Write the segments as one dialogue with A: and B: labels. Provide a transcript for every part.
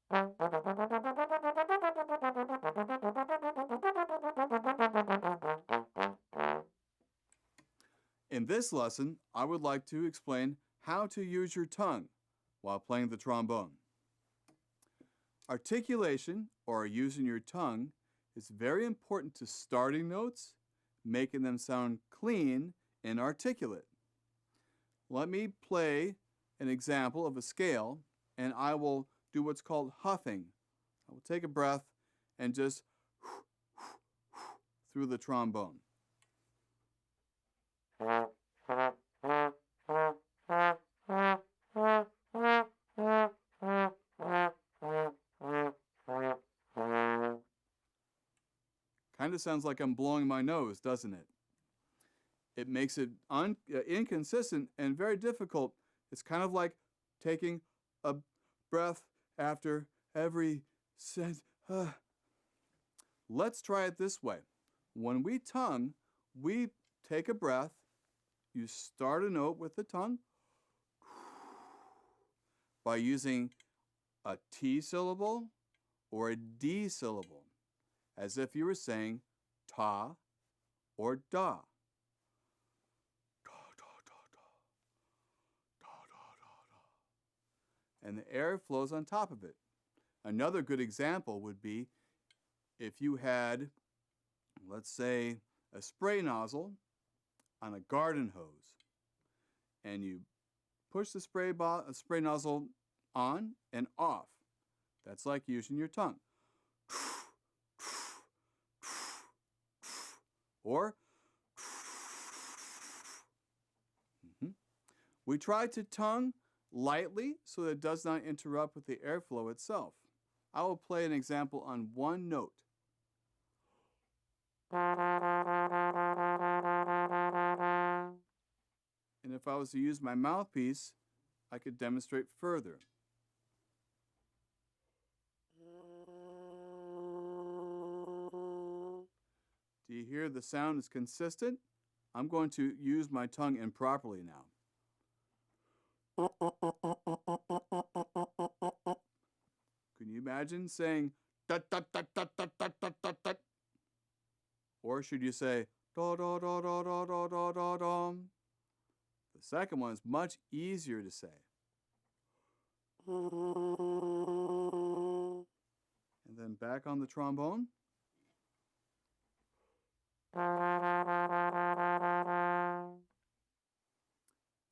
A: In this lesson, I would like to explain how to use your tongue while playing the trombone. Articulation, or using your tongue, is very important to starting notes, making them sound clean and articulate. Let me play an example of a scale, and I will do what's called huffing. I will take a breath and just through the trombone. Kind of sounds like I'm blowing my nose, doesn't it? It makes it inconsistent and very difficult. It's kind of like taking a breath after every sentence. Let's try it this way. When we tongue, we take a breath. You start a note with the tongue by using a T syllable or a D syllable, as if you were saying ta or da. And the air flows on top of it. Another good example would be if you had, let's say, a spray nozzle on a garden hose, and you push the spray nozzle on and off. That's like using your tongue. Or we try to tongue lightly so that it does not interrupt with the airflow itself. I will play an example on one note. And if I was to use my mouthpiece, I could demonstrate further. Do you hear the sound is consistent? I'm going to use my tongue improperly now. Can you imagine saying da da da da da da da da da? Or should you say da da da da da da da da da? The second one is much easier to say. And then back on the trombone.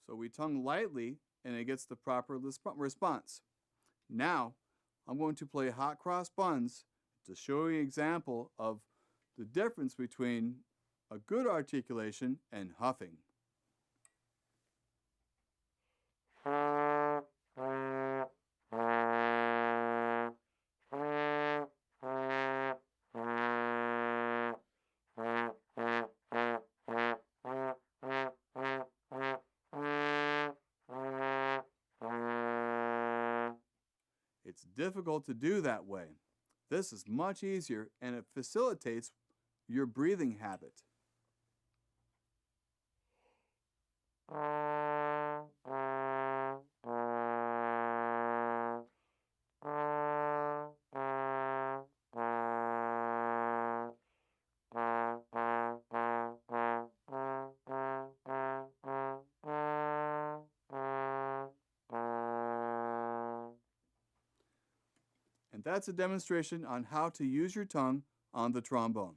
A: So we tongue lightly and it gets the proper response. Now, I'm going to play hot cross buns to show you an example of the difference between a good articulation and huffing. It's difficult to do that way. This is much easier and it facilitates your breathing habit. And that's a demonstration on how to use your tongue on the trombone.